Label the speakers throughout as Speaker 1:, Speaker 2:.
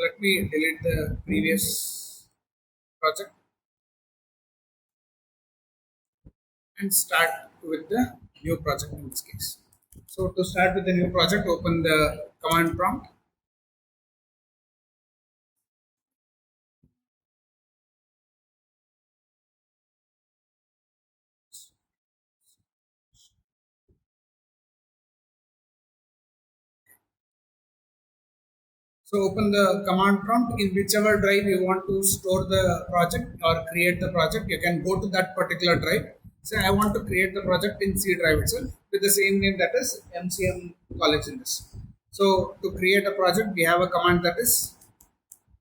Speaker 1: let me delete the previous project and start with the new project in this case. So to start with the new project, open the command prompt. So open the command prompt in whichever drive you want to store the project or create the project. You can go to that particular drive. Say I want to create the project in C drive itself with the same name, that is MCM college in this. So to create a project, we have a command that is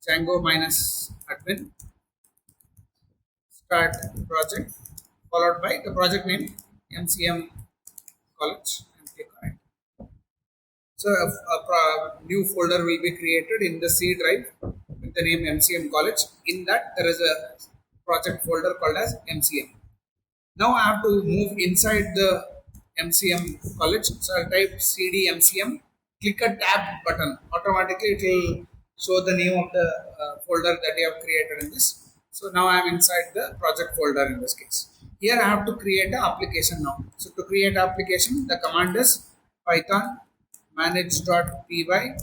Speaker 1: Django minus admin start project followed by the project name MCM college and click on it. So new folder will be created in the C drive with the name MCM college. In that there is a project folder called as MCM. Now I have to move inside the MCM college. So I'll type CD MCM, click a tab button. Automatically it will show the name of the folder that you have created in this. So now I am inside the project folder in this case. Here I have to create an application now. So to create application, the command is Python manage.py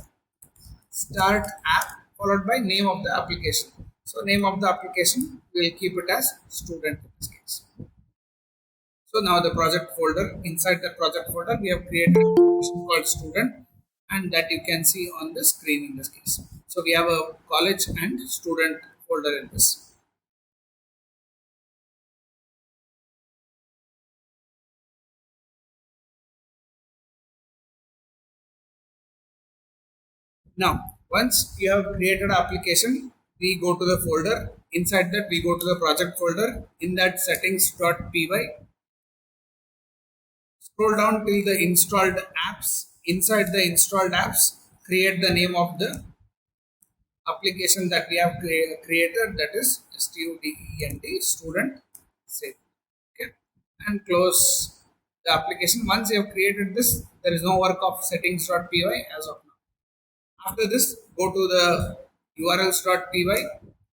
Speaker 1: start app followed by name of the application. So name of the application, we will keep it as student in this case. So now the project folder, inside the project folder, we have created an application called student, and that you can see on the screen in this case. So we have a college and student folder in this. Now, once you have created an application, we go to the folder. Inside that, we go to the project folder. In that settings.py, scroll down till the installed apps. Inside the installed apps, create the name of the application that we have created, that is student save. Okay, and close the application. Once you have created this, there is no work of settings.py as of now. After this, go to the urls.py.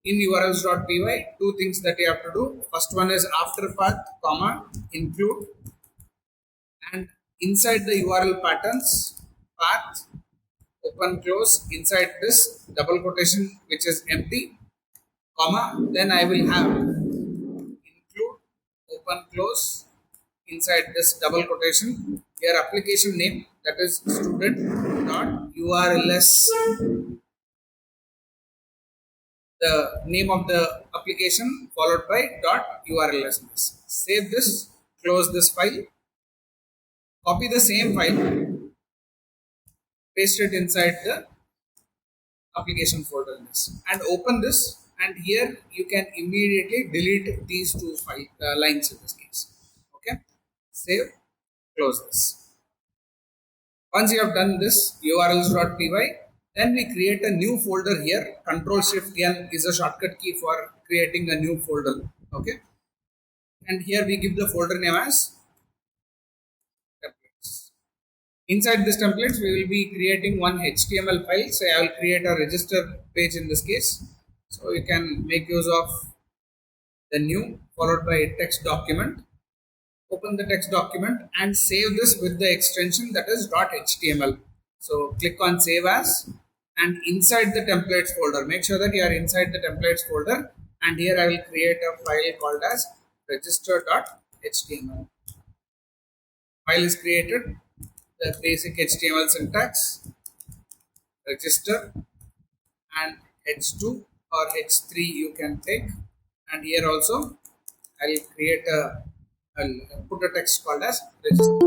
Speaker 1: In urls.py, two things that you have to do. First one is after path, comma, include, and inside the URL patterns, path, open close, inside this double quotation which is empty, comma, then I will have include, open close, inside this double quotation, your application name, that is student dot urls, the name of the application followed by dot urls. Save this, close this file, copy the same file, paste it inside the application folder in this, and open this, and here you can immediately delete these two lines in this case. Okay, save, close this. Once you have done this urls.py, then we create a new folder here. Control Shift N is a shortcut key for creating a new folder. Okay, and here we give the folder name as templates. Inside this templates, we will be creating one HTML file. So I will create a register page in this case. So you can make use of the new followed by a text document. Open the text document and save this with the extension that is .html. So click on save as, and inside the templates folder, make sure that you are inside the templates folder, and here I will create a file called as register.html. File is created. The basic HTML syntax, register, and h2 or h3 you can take, and here also I'll create I'll put a text called as register.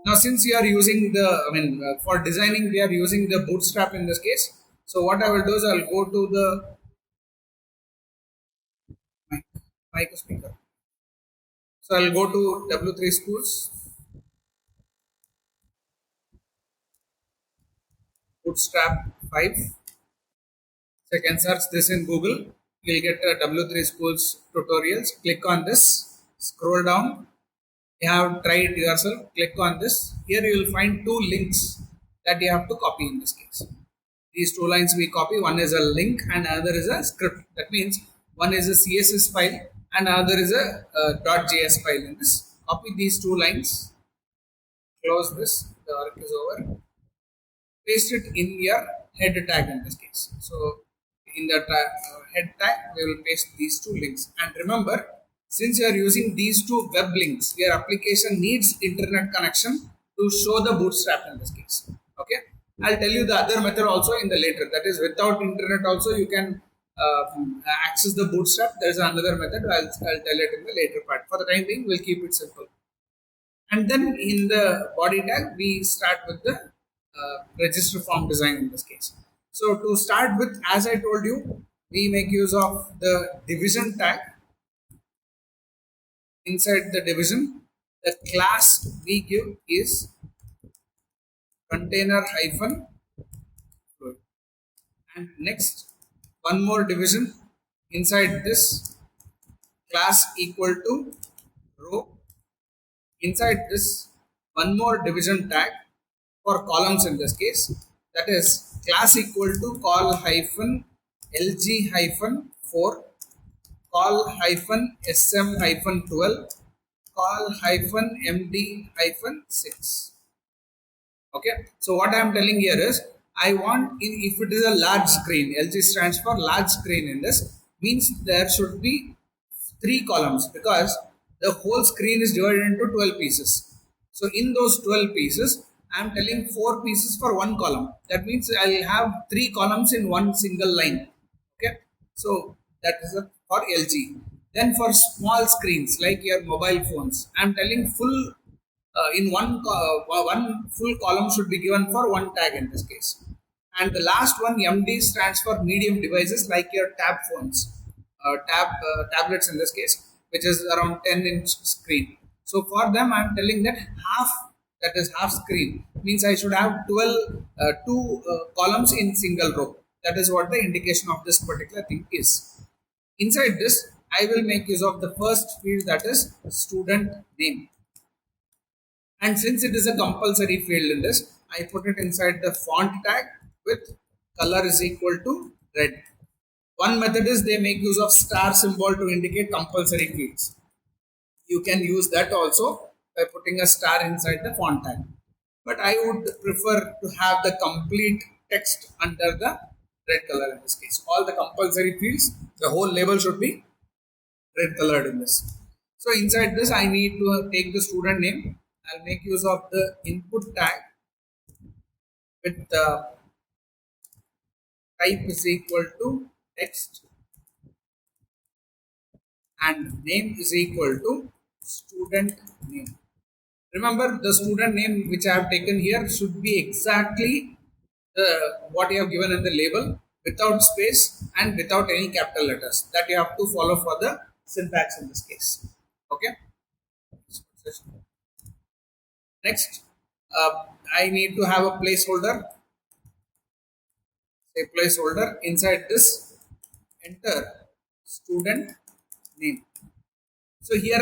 Speaker 1: Now since you are using the, for designing we are using the bootstrap in this case, so what I will do is I'll go to the mic speaker. So I'll go to W3 schools, bootstrap 5. So you can search this in Google. You'll get W3 schools tutorials. Click on this, scroll down. You have tried it yourself. Click on this. Here you will find two links that you have to copy in this case. These two lines we copy. One is a link and another is a script. That means one is a CSS file and another is a .js file. In this, copy these two lines. Close this. The work is over. Paste it in your head tag in this case. So in the head tag, we will paste these two links. And remember, since you are using these two web links, your application needs internet connection to show the bootstrap in this case. Okay, I'll tell you the other method also in the later. That is, without internet also you can access the bootstrap. There is another method. I'll tell it in the later part. For the time being, we'll keep it simple. And then in the body tag we start with the register form design in this case. So to start with, as I told you, we make use of the division tag. Inside the division, the class we give is container hyphen fluid. And next, one more division inside this, class equal to row. Inside this, one more division tag for columns in this case, that is class equal to call hyphen lg hyphen 4, call hyphen sm hyphen 12, call hyphen md hyphen 6. Okay, so what I am telling here is, I want, if it is a large screen, LG stands for large screen in this, means there should be 3 columns, because the whole screen is divided into 12 pieces. So in those 12 pieces, I am telling 4 pieces for one column. That means I will have 3 columns in one single line. Okay, so that is for LG. Then for small screens like your mobile phones, I am telling full in one full column should be given for one tag in this case. And the last one, MD, stands for medium devices like your tab phones, tablets in this case, which is around 10-inch screen. So for them, I am telling that half, that is half screen, means I should have 2 columns in single row. That is what the indication of this particular thing is. Inside this, I will make use of the first field, that is student name. And since it is a compulsory field in this, I put it inside the font tag with color is equal to red. One method is they make use of star symbol to indicate compulsory fields. You can use that also by putting a star inside the font tag. But I would prefer to have the complete text under the red color in this case. All the compulsory fields, the whole label should be red colored in this. So inside this, I need to take the student name. I'll make use of the input tag with the type is equal to text and name is equal to student name. Remember, the student name which I have taken here should be exactly what you have given in the label, without space and without any capital letters. That you have to follow for the syntax in this case. Okay. Next, I need to have a placeholder. Say placeholder. Inside this, enter student name. So here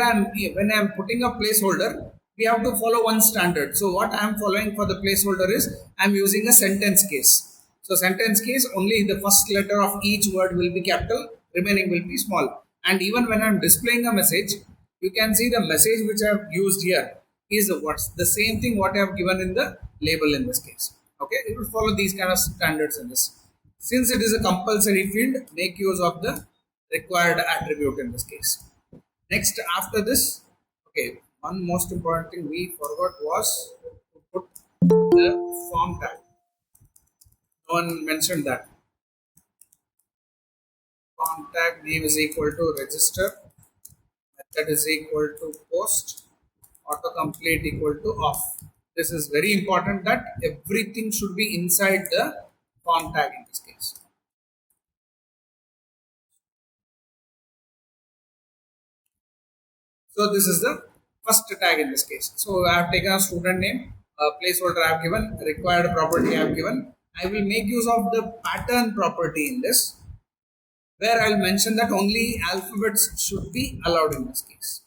Speaker 1: when I am putting a placeholder, we have to follow one standard. So what I am following for the placeholder is, I am using a sentence case. So sentence case, only the first letter of each word will be capital, remaining will be small. And even when I am displaying a message, you can see the message which I have used here is what's the same thing what I have given in the label in this case. Okay, it will follow these kind of standards in this. Since it is a compulsory field, make use of the required attribute in this case. Next, after this, okay, one most important thing we forgot was to put the form tag. No one mentioned that. Form tag name is equal to register, method is equal to post, autocomplete equal to off. This is very important that everything should be inside the form tag in this case. So this is the first tag in this case. So I have taken a student name, a placeholder I have given, required property I have given. I will make use of the pattern property in this, where I will mention that only alphabets should be allowed in this case.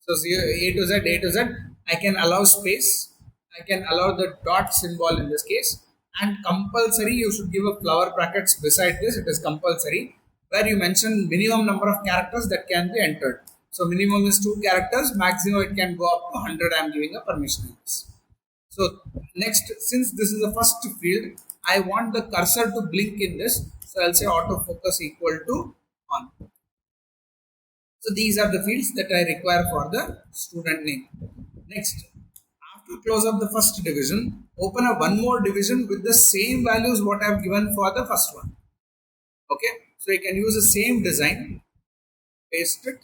Speaker 1: So A to Z, I can allow space, I can allow the dot symbol in this case, And compulsory, you should give a flower brackets beside this. It is compulsory, where you mention minimum number of characters that can be entered. So minimum is 2 characters, maximum it can go up to 100. I am giving a permission in this. So next, since this is the first field, I want the cursor to blink in this. So I'll say autofocus equal to on. So these are the fields that I require for the student name. Next, after close up the first division, open up one more division with the same values what I have given for the first one. Okay, so you can use the same design, paste it,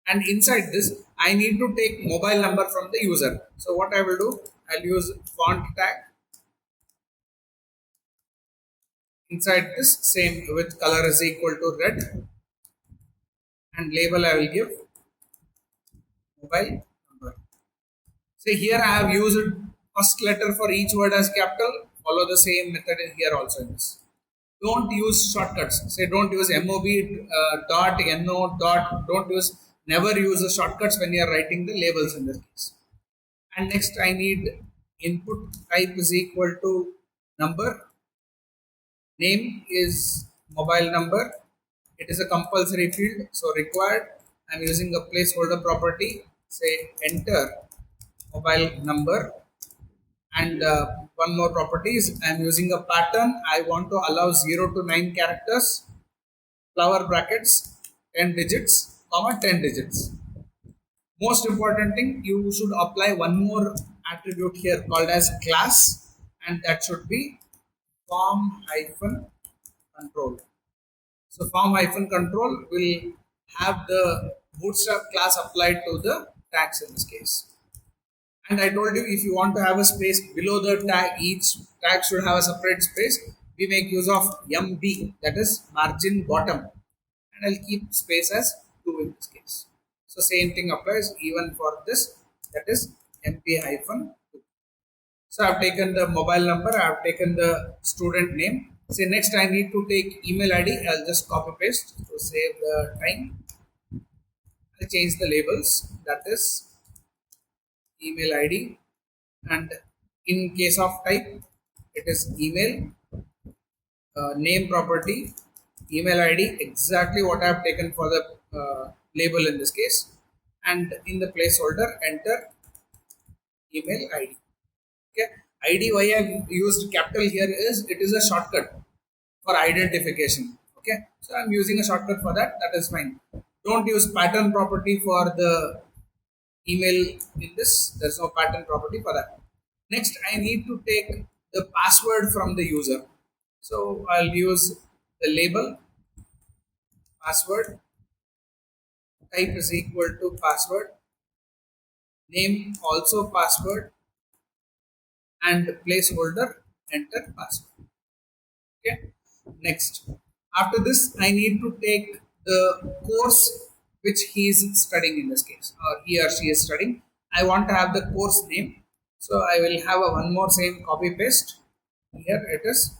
Speaker 1: and inside this, I need to take mobile number from the user. So what I will do, I'll use font tag. Inside this, same with color is equal to red, and label I will give mobile number. See here I have used first letter for each word as capital. Follow the same method in here also in this. Don't use shortcuts. Say don't use mob dot no dot. Don't use, never use the shortcuts when you are writing the labels in this case. And next I need input type is equal to number. Name is mobile number. It is a compulsory field, so required. I'm using a placeholder property. Say enter mobile number, and one more property is I'm using a pattern. I want to allow 0 to 9 characters, flower brackets, 10 digits, comma 10 digits. Most important thing, you should apply one more attribute here called as class, and that should be form hyphen control. So form hyphen control will have the bootstrap class applied to the tags in this case. And I told you, if you want to have a space below the tag, each tag should have a separate space. We make use of MB, that is margin bottom, and I'll keep space as 2 in this case. So same thing applies even for this, that is MP hyphen 2. So I've taken the mobile number, I've taken the student name. Say next I need to take email ID. I'll just copy paste to save the time. I'll change the labels, that is email ID, and in case of type it is email, name property, email ID, exactly what I have taken for the label in this case, and in the placeholder enter email ID. Okay, ID, why I have used capital here is it is a shortcut for identification. Okay, so I'm using a shortcut for that. That is fine. Don't use pattern property for the email in this. There's no pattern property for that. Next, I need to take the password from the user. So I'll use the label password, type is equal to password, name also password, and placeholder enter password. Okay. Next, after this, I need to take the course which he is studying in this case, or he or she is studying. I want to have the course name, so I will have a one more same copy paste. Here it is,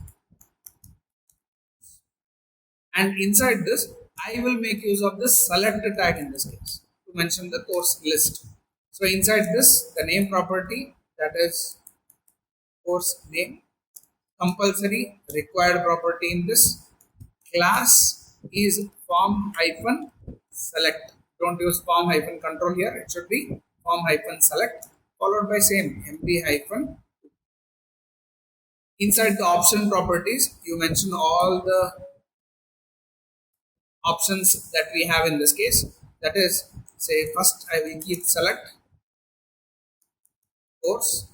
Speaker 1: and inside this, I will make use of the select tag in this case to mention the course list. So inside this, the name property, that is course name, compulsory required property in this class is form hyphen select. Don't use form hyphen control here, it should be form hyphen select followed by same mp hyphen. Inside the option properties, you mention all the options that we have in this case. That is, say first I will keep select course,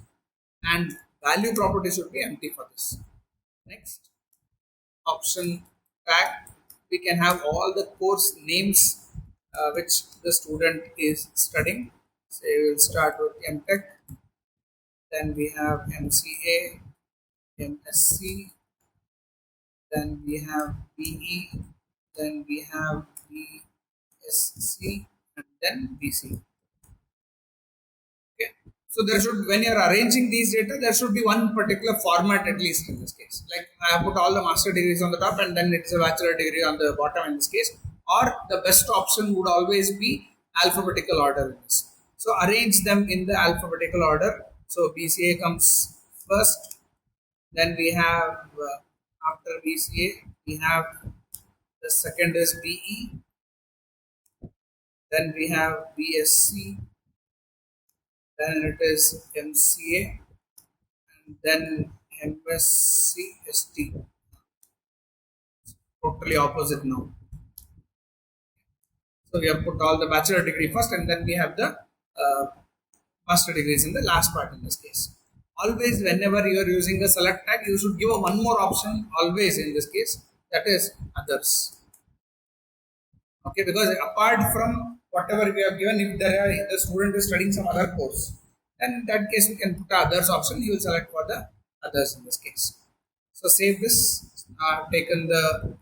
Speaker 1: and value property should be empty for this. Next, option tag, we can have all the course names which the student is studying. Say we will start with MTech, then we have MCA, MSc, then we have BE, then we have BSc, and then BC. Okay. So there should, when you are arranging these data, there should be one particular format at least in this case. Like I have put all the master degrees on the top, and then it's a bachelor degree on the bottom in this case. Or the best option would always be alphabetical order in this. So arrange them in the alphabetical order. So BCA comes first, Then we have after BCA, we have the second is BE. Then we have BSc. Then it is MCA, and then MSc totally opposite now. So we have put all the bachelor degree first, and then we have the uh, master degrees in the last part in this case. Always, whenever you are using a select tag, you should give a one more option always in this case, that is others. Okay, because apart from whatever we have given, if there are the student is studying some other course, then in that case we can put the others option. You will select for the others in this case. So save this. Taken the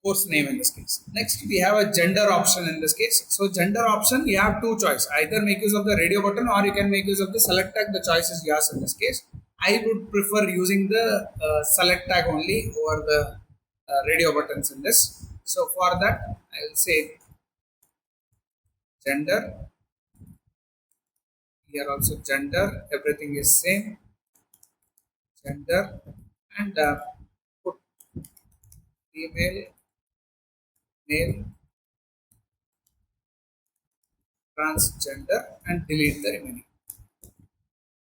Speaker 1: course name in this case. Next, we have a gender option in this case. So gender option, you have two choice. Either make use of the radio button or you can make use of the select tag. The choice is yours in this case. I would prefer using the select tag only over the radio buttons in this. So for that, I will say gender. Here also gender. Everything is same. Gender and put female, male, transgender and delete the remaining.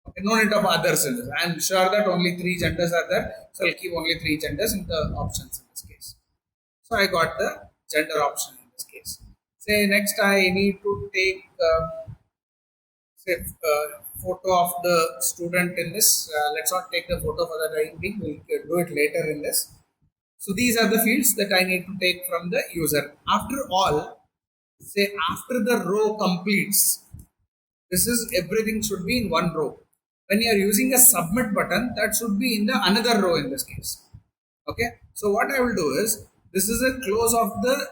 Speaker 1: Okay, no need of others in this. I am sure that only three genders are there, so I'll keep only three genders in the options in this case. So I got the gender option in this case. Say next I need to take say photo of the student in this. Let's not take the photo for the time being. We'll do it later in this. So these are the fields that I need to take from the user. After all, say after the row completes, this is everything should be in one row. When you are using a submit button, that should be in the another row in this case. Okay. So what I will do is, this is a close of the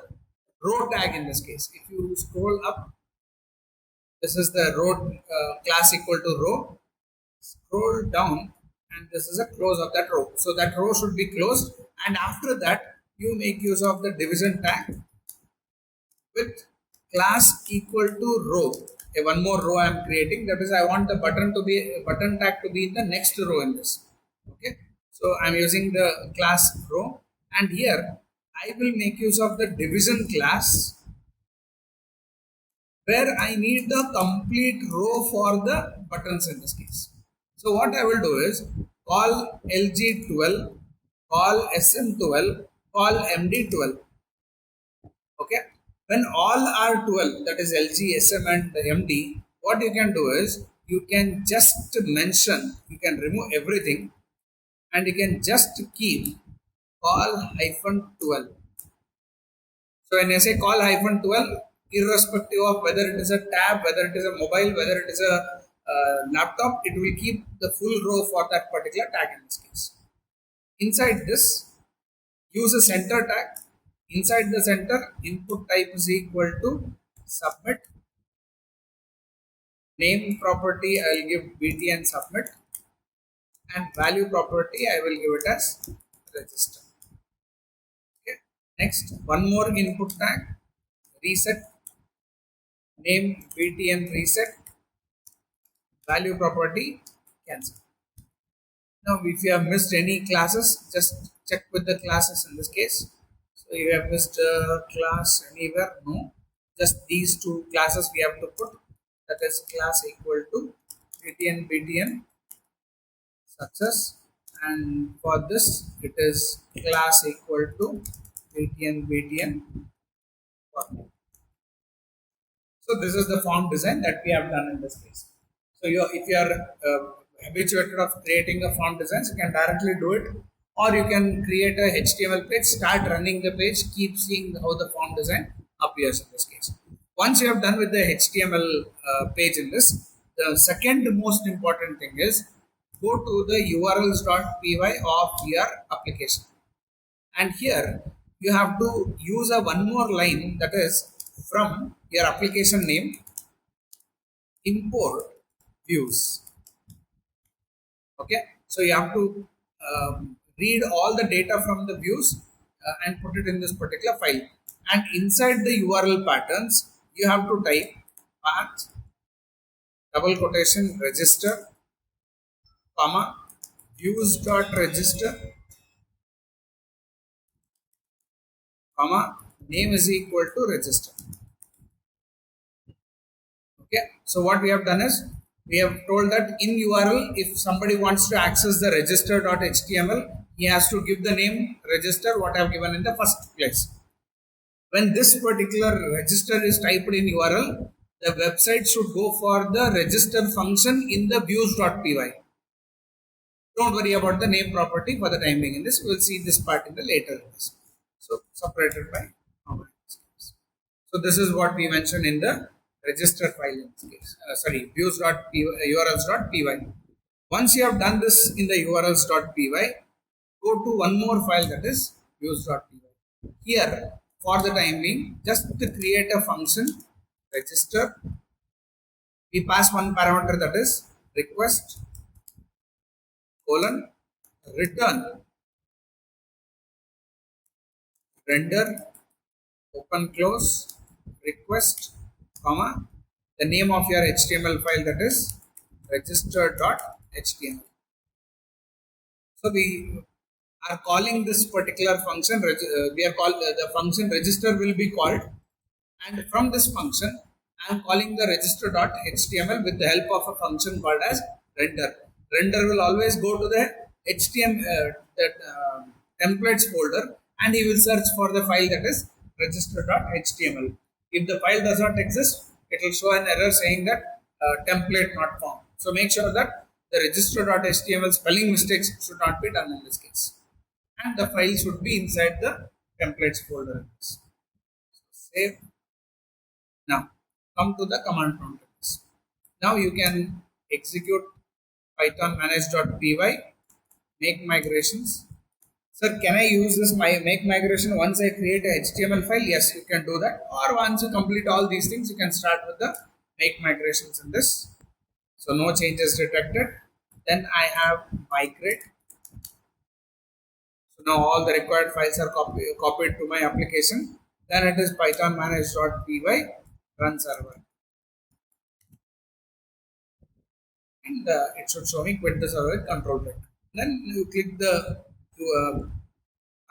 Speaker 1: row tag in this case. If you scroll up, this is the row class equal to row. Scroll down, and this is a close of that row. So that row should be closed, and after that you make use of the division tag with class equal to row. One more row I am creating. That is, I want the button tag to be in the next row in this. Okay, so I am using the class row, and here I will make use of the division class where I need the complete row for the buttons in this case. So what I will do is call LG12, call SM12, call MD12. Okay, when all are 12, that is LG, SM and the MD, what you can do is you can just mention, you can remove everything and you can just keep call hyphen 12. So when I say call hyphen 12, irrespective of whether it is a tab, whether it is a mobile, whether it is a laptop, it will keep the full row for that particular tag in this case. Inside this, use a center tag. Inside the center, input type is equal to submit. Name property, I will give BT and submit. And value property, I will give it as register. Okay. Next, one more input tag, reset. Name BTN reset, value property cancel. Now, if you have missed any classes, just check with the classes in this case. So, you have missed a class anywhere? No. Just these two classes we have to put. That is class equal to BTN success, and for this it is class equal to BTN. So this is the form design that we have done in this case. So if you are habituated of creating a form designs, you can directly do it, or you can create a HTML page, start running the page, keep seeing how the form design appears in this case. Once you have done with the HTML page in this, the second most important thing is go to the urls.py of your application, and here you have to use a one more line, that is from your application name import views. Okay, so you have to read all the data from the views and put it in this particular file, and inside the URL patterns you have to type path double quotation register comma views.register, comma, name is equal to register. Okay, so what we have done is we have told that in URL, if somebody wants to access the register.html, he has to give the name register what I have given in the first place. When this particular register is typed in URL, the website should go for the register function in the views.py. Don't worry about the name property for the time being in this. We will see this part in the later class. So separated by comma. So this is what we mentioned in the register file in this case. Sorry, views.urls.py. Once you have done this in the urls.py, go to one more file, that is views.py. Here, for the time being, just to create a function register, we pass one parameter, that is request colon return render open close request comma the name of your HTML file, that is register.html. So we are calling this particular function. We are called the function register will be called, and from this function I am calling the register.html with the help of a function called as render. Render will always go to the HTML templates folder, and he will search for the file, that is register.html. If the file does not exist, it will show an error saying that template not found. So make sure that the register.html spelling mistakes should not be done in this case, and the file should be inside the templates folder. So save. Now come to the command prompt. Now you can execute python manage.py, make migrations. Sir, can I use this make migration once I create a HTML file? Yes, you can do that. Or once you complete all these things, you can start with the make migrations in this. So no changes detected. Then I have migrate. So now all the required files are copied to my application. Then it is python manage.py run server. And it should show me quit the server with control click. Then you click the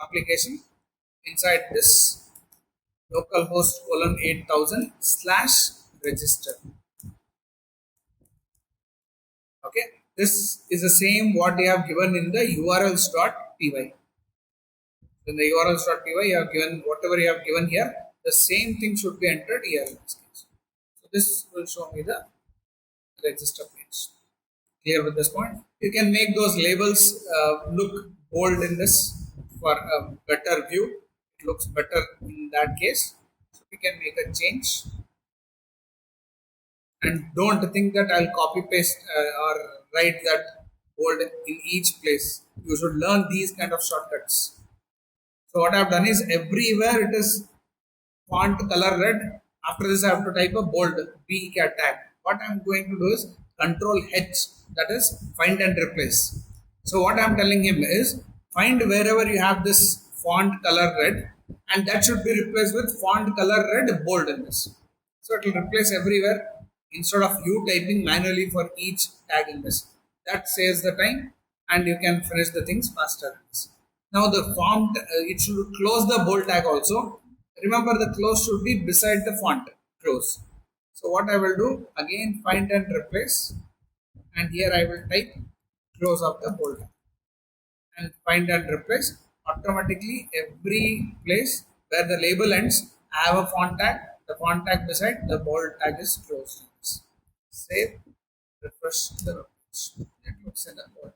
Speaker 1: application. Inside this localhost colon 8000 slash register. Okay, this is the same what you have given in the urls.py. In the urls.py, you have given whatever you have given here, the same thing should be entered here in this case. So this will show me the register page. Clear with this point? You can make those labels look bold in this for a better view. It looks better in that case. So we can make a change. And don't think that I'll copy paste or write that bold in each place. You should learn these kind of shortcuts. So what I've done is everywhere it is font color red. After this, I have to type a bold B tag. What I'm going to do is Control H, that is find and replace. So what I'm telling him is find wherever you have this font color red, and that should be replaced with font color red bold in this. So it will replace everywhere instead of you typing manually for each tag in this. That saves the time and you can finish the things faster. Now the font, it should close the bold tag also. Remember the close should be beside the font close. So what I will do, again find and replace, and here I will type close of the bold tag and find and replace. Automatically every place where the label ends, I have a font tag, the font tag beside the bold tag is closed. Save, refresh the page. It looks in the bold.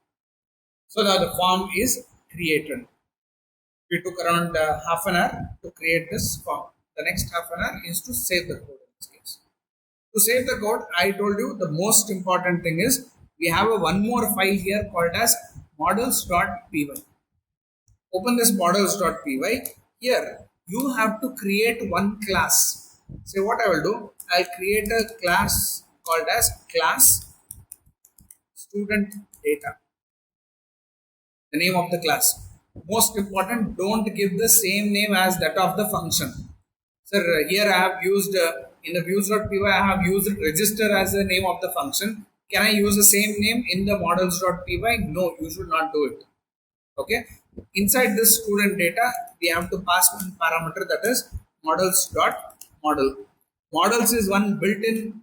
Speaker 1: So now the form is created. We took around half an hour to create this form. The next half an hour is to save the code in this case. To save the code, I told you the most important thing is we have a one more file here called as models.py. Open this models.py. Here you have to create one class. Say what I will do, I'll create a class called as class student data. The name of the class. Most important, don't give the same name as that of the function. Sir, here I have used in the views.py, I have used register as the name of the function. Can I use the same name in the models.py? No, you should not do it. Okay. Inside this student data, we have to pass one parameter, that is models.model. Models is one built-in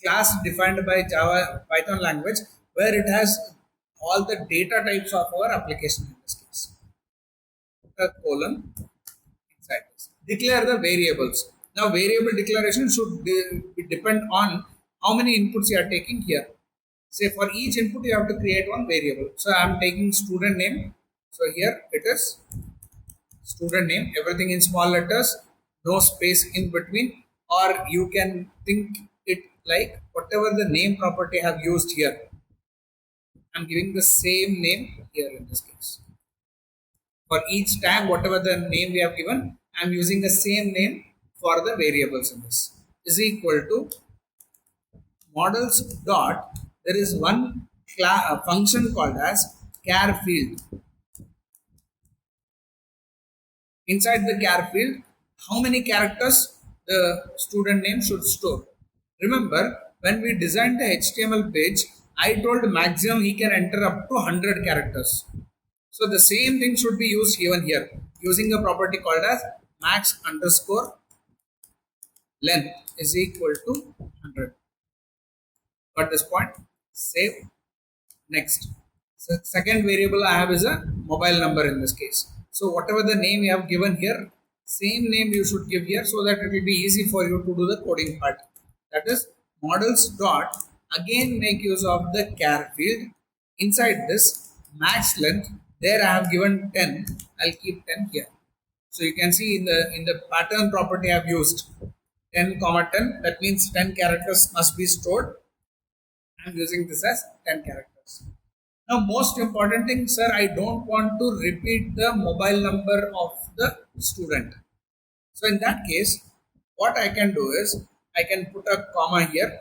Speaker 1: class defined by Java Python language, where it has all the data types of our application in this case. A colon inside this. Declare the variables. Now variable declaration should depend on how many inputs you are taking here. Say for each input you have to create one variable. So I am taking student name. So here it is student name, everything in small letters, no space in between, or you can think it like whatever the name property I have used here. I'm giving the same name here in this case. For each tag, whatever the name we have given, I'm using the same name for the variables in this. Is equal to models dot, there is one function called as char field. Inside the char field, how many characters the student name should store. Remember, when we designed the HTML page, I told maximum he can enter up to 100 characters. So the same thing should be used even here, using a property called as max underscore length is equal to 100. Got this point? Save. Next. So second variable I have is a mobile number in this case. So whatever the name you have given here, same name you should give here, so that it will be easy for you to do the coding part. That is models dot, again make use of the char field. Inside this max length, there I have given 10. I'll keep 10 here. So you can see in the pattern property I have used 10 comma 10. That means 10 characters must be stored. I'm using this as 10 characters. Now, most important thing, sir, I don't want to repeat the mobile number of the student. So, in that case, what I can do is I can put a comma here,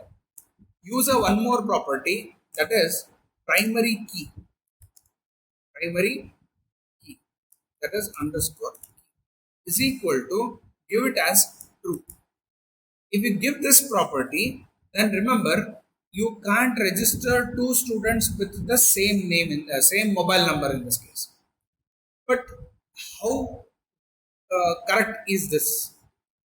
Speaker 1: use a one more property, that is primary key. Primary key, that is underscore is equal to, give it as true. If you give this property, then remember you can't register two students with the same name in the same mobile number in this case. But how correct is this?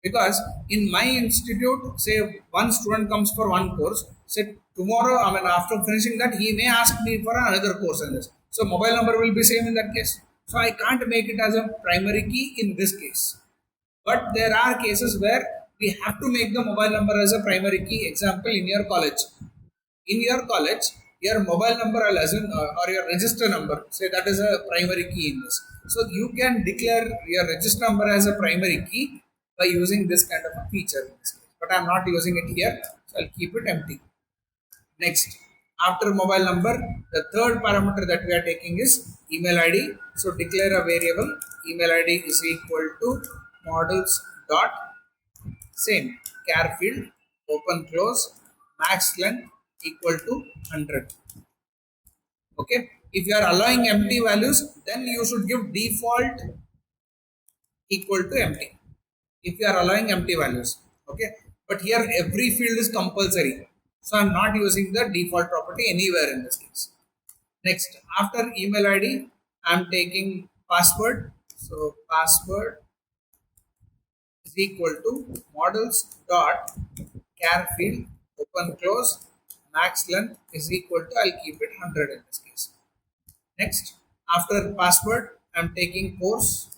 Speaker 1: Because in my institute, say one student comes for one course, say tomorrow, I mean after finishing that, he may ask me for another course in this. So mobile number will be same in that case. So I can't make it as a primary key in this case. But there are cases where we have to make the mobile number as a primary key. Example, in your college. In your college, your mobile number or your register number, say that is a primary key in this. So you can declare your register number as a primary key by using this kind of a feature in this case. But I'm not using it here, so I'll keep it empty. Next, after mobile number, the third parameter that we are taking is email ID. So declare a variable, email ID is equal to models dot same char field, open close, max length equal to 100. Okay, if you are allowing empty values, then you should give default equal to empty if you are allowing empty values. Okay, but here every field is compulsory, so I'm not using the default property anywhere in this case. Next, after email ID, I'm taking password. So password is equal to models dot char field, open close, max length is equal to, I'll keep it 100 in this case. Next, after password, I'm taking course.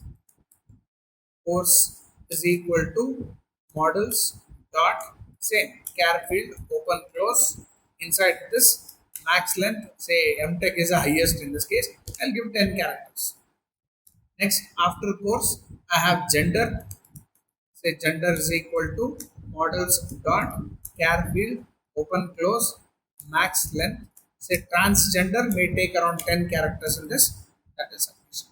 Speaker 1: Course is equal to models dot same char field, open close. Inside this max length, say mtech is the highest in this case, I'll give 10 characters. Next, after course, I have gender. Say gender is equal to models dot char field, open close, max length. Say transgender may take around 10 characters in this. That is sufficient.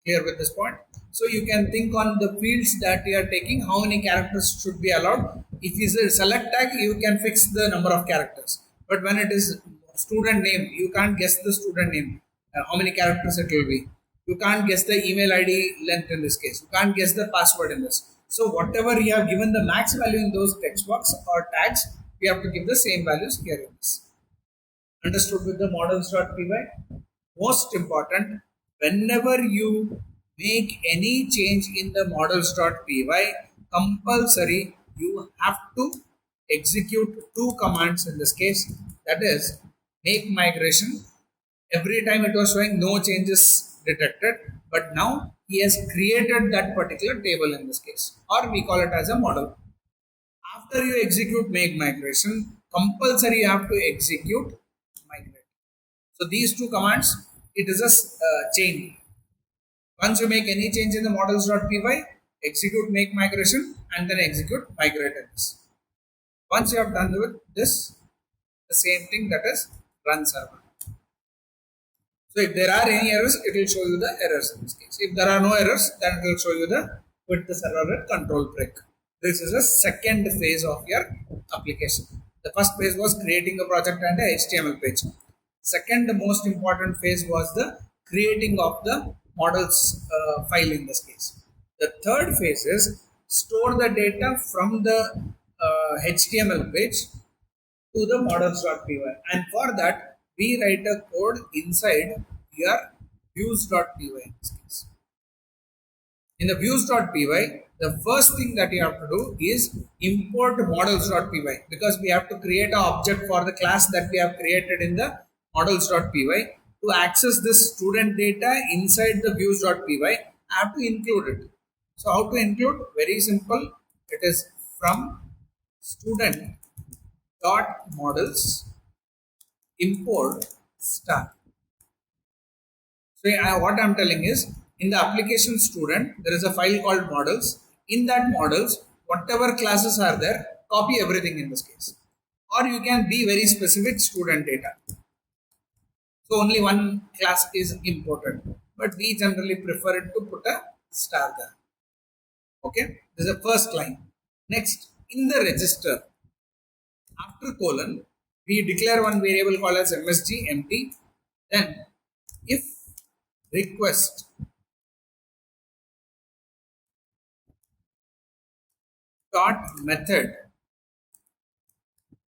Speaker 1: Clear with this point? So you can think on the fields that you are taking, how many characters should be allowed. If you say select tag, you can fix the number of characters. But when it is student name, you can't guess the student name, how many characters it will be. You can't guess the email ID length in this case. You can't guess the password in this. So whatever you have given the max value in those text box or tags, We have to give the same values here in this. Understood with the models.py? Most important, whenever you make any change in the models.py, compulsory you have to execute two commands in this case. That is, make migration. Every time it was showing no changes detected, but now he has created that particular table in this case, or we call it as a model. After you execute make migration, compulsory you have to execute migrate. So these two commands, it is a chain. Once you make any change in the models.py, execute make migration and then execute migrate this. Once you have done with this, the same thing, that is run server. So if there are any errors, it will show you the errors in this case. If there are no errors, then it will show you the quit the server and control break. This is the second phase of your application. The first phase was creating a project and a HTML page. Second most important phase was the creating of the models file in this case. The third phase is store the data from the HTML page to the models.py, and for that we write a code inside your views.py in this case. In the views.py, the first thing that you have to do is import models.py, because we have to create an object for the class that we have created in the models.py. To access this student data inside the views.py, I have to include it. So how to include? Very simple. It is from student dot models import star. So what I'm telling is, in the application student, there is a file called models. In that models, whatever classes are there, copy everything in this case. Or you can be very specific student data. So only one class is imported, but we generally prefer it to put a star there. Okay, this is the first line. Next, in the register, after colon, we declare one variable called as msg empty. Then, if request dot method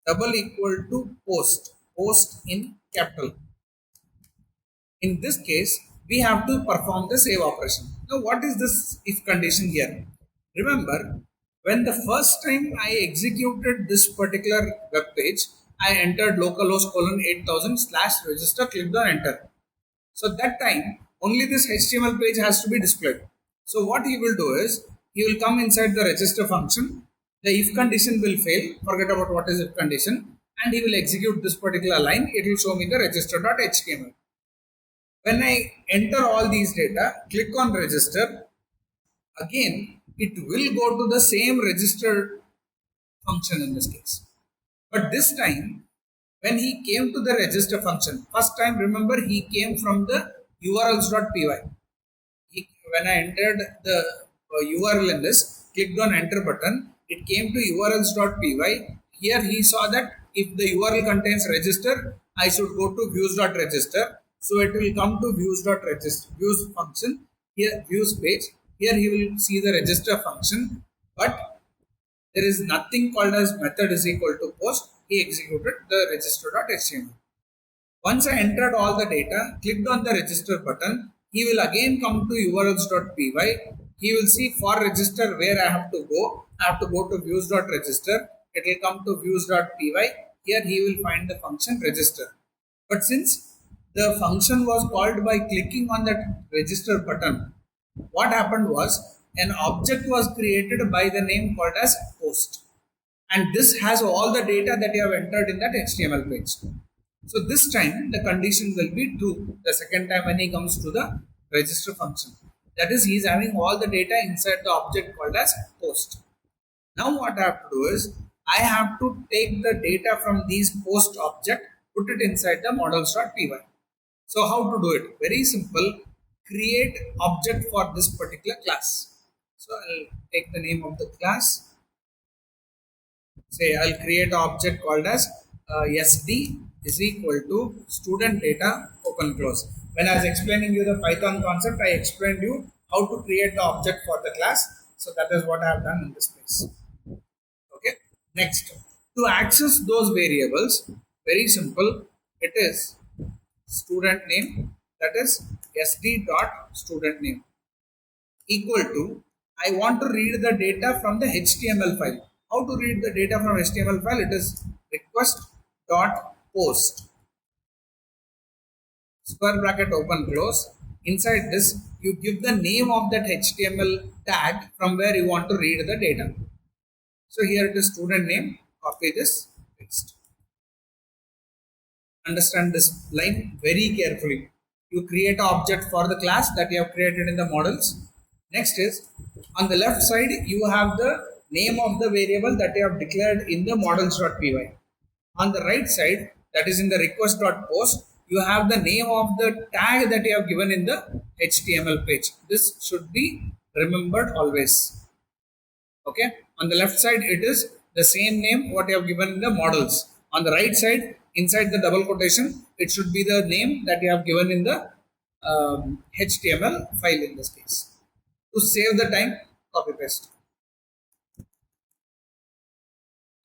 Speaker 1: double equal to post in capital. In this case, we have to perform the save operation. Now, what is this if condition here? Remember, when the first time I executed this particular web page, I entered localhost colon 8000 slash register, clicked on enter. So that time only this HTML page has to be displayed. So what he will do is, he will come inside the register function. The if condition will fail. Forget about what is if condition, and he will execute this particular line. It will show me the register.html. When I enter all these data, click on register. Again, it will go to the same register function in this case. But this time, when he came to the register function, first time remember he came from the urls.py. When I entered the URL in this, clicked on enter button, it came to urls.py. Here he saw that if the URL contains register, I should go to views.register. So it will come to views.register, views function, here views page. Here he will see the register function, but there is nothing called as method is equal to post. He executed the register.html. Once I entered all the data, clicked on the register button, he will again come to urls.py. He will see for register where I have to go. I have to go to views.register. It will come to views.py. Here he will find the function register. But since the function was called by clicking on that register button, what happened was an object was created by the name called as post, and this has all the data that you have entered in that HTML page. So this time the condition will be true the second time when he comes to the register function. That is, he is having all the data inside the object called as post. Now what I have to do is, I have to take the data from these post object, put it inside the models.py. So how to do it? Very simple. Create object for this particular class. So I'll take the name of the class. Say I'll create an object called as SD is equal to student data open close. When I was explaining you the Python concept, I explained you how to create the object for the class. So that is what I have done in this case. Okay. Next, to To access those variables, very simple, it is student name, that is sd dot student name, equal to, I want to read the data from the HTML file. How to read the data from HTML file? It is request dot post, square bracket open close. Inside this, you give the name of that HTML tag from where you want to read the data. So here it is student name, copy this, paste. Understand this line very carefully. You create an object for the class that you have created in the models. Next is, on the left side, you have the name of the variable that you have declared in the models.py. On the right side, that is in the request.post, you have the name of the tag that you have given in the HTML page. This should be remembered always. Okay, on the left side it is the same name what you have given in the models. On the right side, inside the double quotation, it should be the name that you have given in the HTML file in this case. To save the time, copy paste.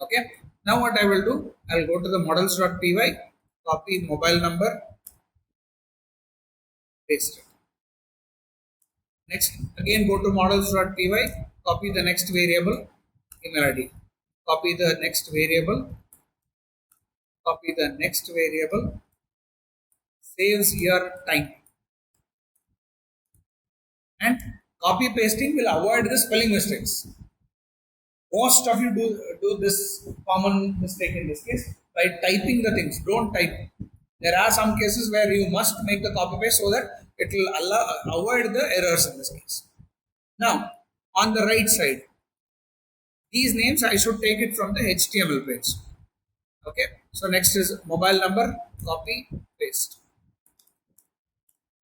Speaker 1: Okay, now what I will do, I will go to the models.py, copy mobile number, paste it. Next, again go to models.py, copy the next variable, email ID, copy the next variable, copy the next variable, saves your time, and copy pasting will avoid the spelling mistakes. Most of you do this common mistake in this case by typing the things. Don't type. There are some cases where you must make the copy paste so that it will avoid the errors in this case. Now, on the right side, these names I should take it from the HTML page. Okay, so next is mobile number, copy, paste.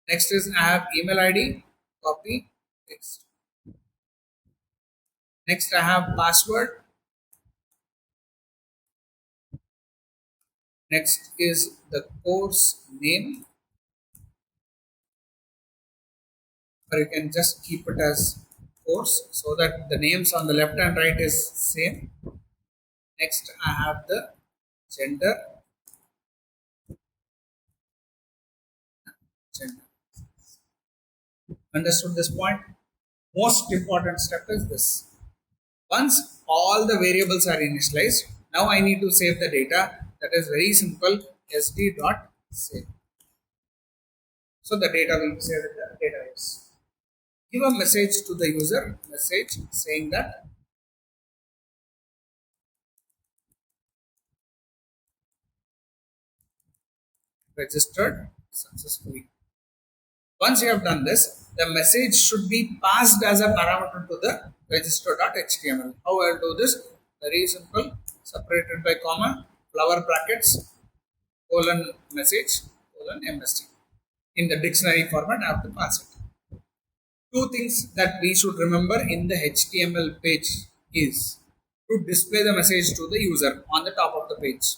Speaker 1: Next is I have email ID, copy, paste. Next I have password. Next is the course name, or you can just keep it as course so that the names on the left and right is same. Next I have the gender, gender. Understood this point? Most important step is this. Once all the variables are initialized, now I need to save the data. That is very simple, sd dot save. So the data will be saved in the database. Give a message to the user, message saying that registered successfully. Once you have done this, the message should be passed as a parameter to the register.html. How I will do this? Very simple. Separated by comma, flower brackets, colon message, colon mst. In the dictionary format, I have to pass it. Two things that we should remember in the HTML page is to display the message to the user on the top of the page.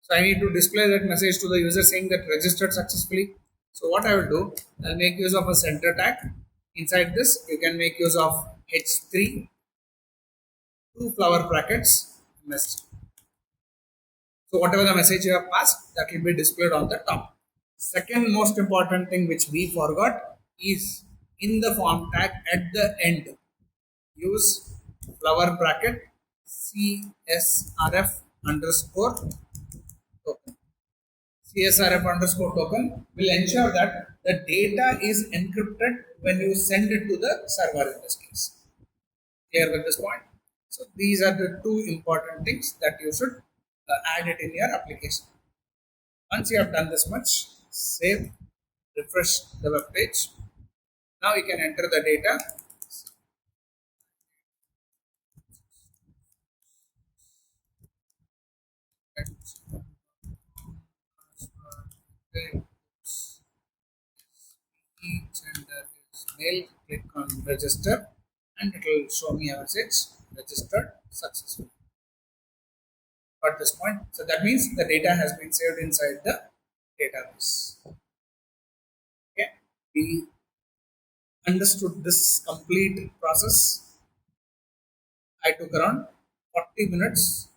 Speaker 1: So I need to display that message to the user saying that registered successfully. So what I will do, I'll make use of a center tag. Inside this, you can make use of h3, two flower brackets, message. So whatever the message you have passed, that will be displayed on the top. Second most important thing which we forgot is in the form tag at the end, use flower bracket CSRF underscore token. CSRF underscore token will ensure that the data is encrypted when you send it to the server in this case. Clear with this point? So these are the two important things that you should add it in your application. Once you have done this much, save, refresh the web page. Now you can enter the data. Gender is male. Click on register and it will show me a message registered successfully. At this point, so that means the data has been saved inside the database. Okay, we understood this complete process. I took around 40 minutes